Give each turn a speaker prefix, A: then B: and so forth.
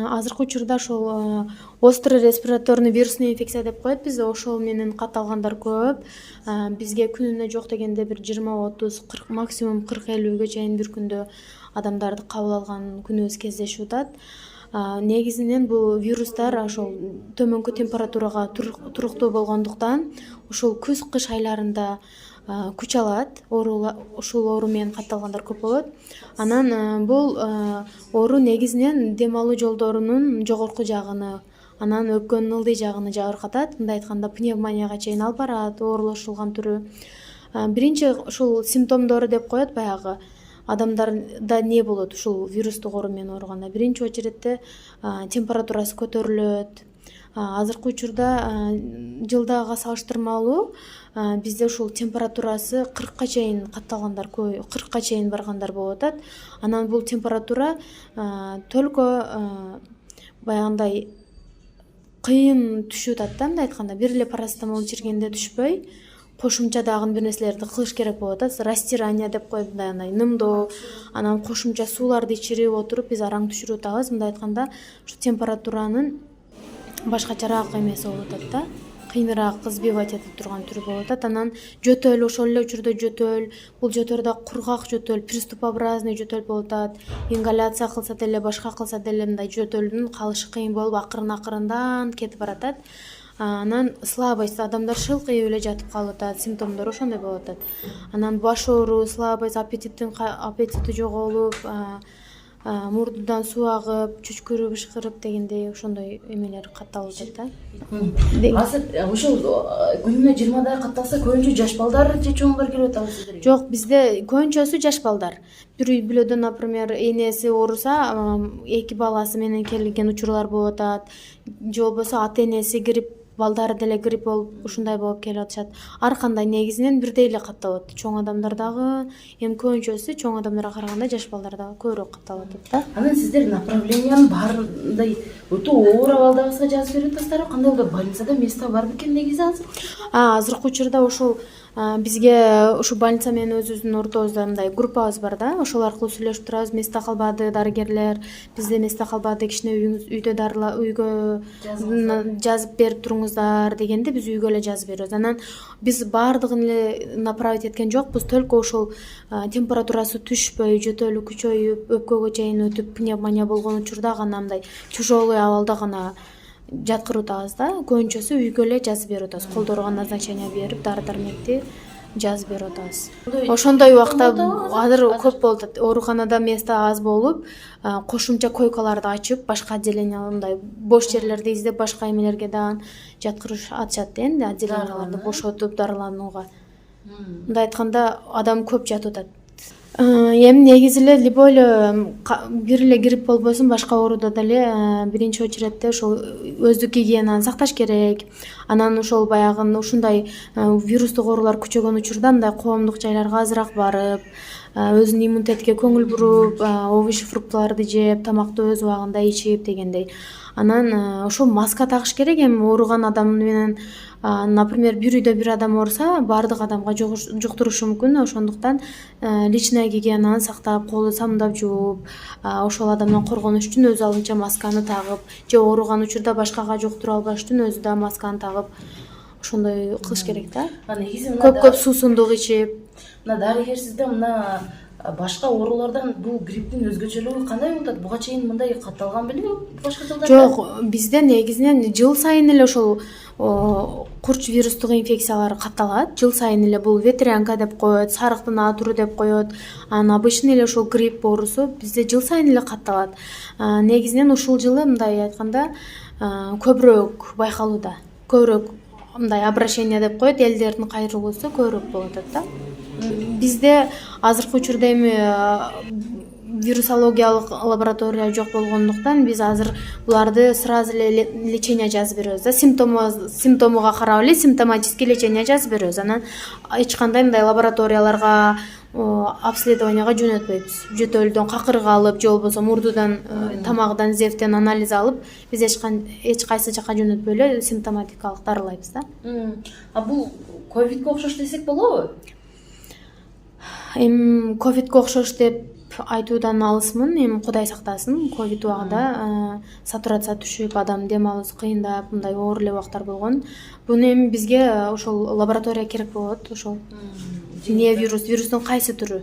A: азыркы учурда ошол острый респираторный вирусный инфекция деп коет бизде, ошол менен катталгандар көп. Бизге күнүнө жок дегенде бир 20-30-40 максимум 40-50 чейин бир күндө адамдарды кабыл алган күнүбүз кездешип атат. Негизинен бул вирустар ошол төмөнкү температурага туруктуу болгондуктан ушул күз-кыш айларында күч алат. Ушул оору менен катталгандар көп болот. Анан бул оору негизинен дем алуу жолдорунун жогорку жагыны, анан өпкөнүн ылдый жагыны жабыркатат. Мындай айтканда пневмонияга чейин алып барат, оорлошулган түрү. Биринчи ушул симптомдору деп коет баягы адамдарда не болот ушул вирустук оору менен ооруганда. Биринчи очередде температурасы көтөрүлөт. Азыркы учурда жылдагыга салыштырмалуу бизде ушул температурасы 40-ка чейин катталгандар, 40-ка чейин баргандар болуп атат. Анан бул температура только баягындай кыйын түшүп атат да, мындай айтканда бир эле парацетамол ичиргенде түшпөй, кошумча дагы бир нерселерди кылыш керек болуп атат. Растирание деп коет, мындай нымдоо, анан кошумча сууларды ичирип отуруп биз араң түшүрүп атабыз. Мындай айтканда ушу температуранын башкачараак эмеси болуп атат да, кыйыныраак сбивать этип турган түрү болуп атат. Анан жөтөл, ошол эле учурда жөтөл, бул жөтөл да кургак жөтөл, приступообразный жөтөл болуп атат. Ингаляция кылса деле, башка кылса деле мындай жөтөлдүн калышы кыйын болуп акырын-акырындан кетип баратат. Анан слабость, адамдар шылкыйып эле жатып калып атат, симптомдору ошондой болуп атат. Анан баш оору, слабость, аппетити жоголуп, мурдудан суу агып, чүчкүрүп, ышкырып дегендей ошондой эмелер катталып атат да.
B: Азыр ошол күнүнө 20дай катталса, көбүнчө жаш балдар же чоңдор келип атабы сиздерге?
A: Жок, бизде көбүнчөсү жаш балдар. Бир үй бүлөдөн, например, энеси ооруса, 2 баласы менен келген учурлар болуп атат. Же болбосо ата-энеси грипп, балдары деле грипп болуп, ушундай болуп келип атышат. Ар кандай негизинен бирдей эле катталат. Чоң адамдар дагы, эми көбүнчөсү чоң адамдарга караганда жаш балдар дагы көбүрөөк катталып атат да.
B: Анан сиздер направлениянын баарындай өтө оор абалдагысына жазып берип атасыздарбы? Кандай болот? Больницада место бар бекен негизи азыр?
A: Азыркы учурда ушул бизге ушу больница менен өзүбүздүн ортобузда мындай группабыз бар да, ошол аркылуу сүйлөшүп турабыз. Место калбады, дарыгерлер, бизде место калбады, кичине үйдө үйгө жазып берип туруңуздар дегенде биз үйгө эле жазып беребиз. Анан биз баардыгын эле направить эткен жокпуз, только ошол температурасы түшпөй, жөтөлү күчөйүп, өпкөгө чейин өтүп, пневмония болгон учурда гана мындай тяжелый абалда гана жаткырып атабыз да. Көбүнчөсү үйгө эле жазып берип атабыз. Колдорго назначение берип, дары-дармекти жазып берип атабыз. Ошондой убакта азыр көп болуп атат. Ооруканада место аз болуп, кошумча койкаларды ачып, башка отделениялардай бош жерлерди издеп, башка эмелерге дагы жаткырыш атышат да, энди отделенияларды бошотуп дарыланууга. Мындай айтканда адам көп жатып атат. Эми негизи эле любой эле бир эле грипп болбосун, башка ооруда деле биринчи очередде ошол өздүк гигиенаны сакташ керек. Анан ошол баягы ушундай вирустук оорулар күчөгөн учурда мындай коомдук жайларга азыраак барып, өзүнүн иммунитетке көңүл буруп, овощ фруктыларды жеп, тамакты өз убагында ичип дегендей. Анан ошол маска тагыш керек. Эми ооруган адам менен, например, бир үйдө бир адам ооруса, баардык адамга жуктурушу мүмкүн. Ошондуктан личная гигиенаны сактап, колду самындап жууп, ошол адамдан коргонуш үчүн өз алдынча масканы тагып, же ооруган учурда башкага жуктура албаш үчүн өзү да масканы тагып, ошондой кылыш керек да. Көп суусундук ичип.
B: Мына дарыгерсизде мына башка оорулардан бул грипптин өзгөчөлүгү кандай болуп атат? Буга чейин мындай катталган беле башка жылдарда?
A: Жок, бизде негизинен жыл сайын эле ошол курч вирустук инфекциялар катталат. Жыл сайын эле бул ветрянка деп коет, сарыктын А түрү деп коет. Анан обычный эле ошол грипп оорусу бизде жыл сайын эле катталат. Негизинен ушул жылы мындай айтканда көбүрөөк байкалууда. Көбүрөөк мындай обращение деп коет, элдердин кайрылуусу көбүрөөк болуп атат да. Бизде азыркы учурда эми вирусологиялык лаборатория жок болгондуктан биз азыр буларды сразу эле лечение жазып беребиз да. Симптомуга карап эле симптоматический лечение жазып беребиз. Анан эч кандай мындай лабораторияларга, обследованияга жөнөтпөйбүз. Жөтөлдөн какырык алып, же болбосо мурдудан, тамагынан, зевтен анализ алып, биз эч кайсы жака жөнөтпөй эле симптоматикалык дарылайбыз да.
B: Бул ковидке окшош десек болобу?
A: Эми ковидке окшош деп айтуудан алысмын, эми Кудай сактасын. Ковид убагында сатурация түшүп, адам дем алуусу кыйындап, мындай оор эле убактар болгон. Буну эми бизге ошол лаборатория керек болот, ошол эмне вирустун кайсы түрү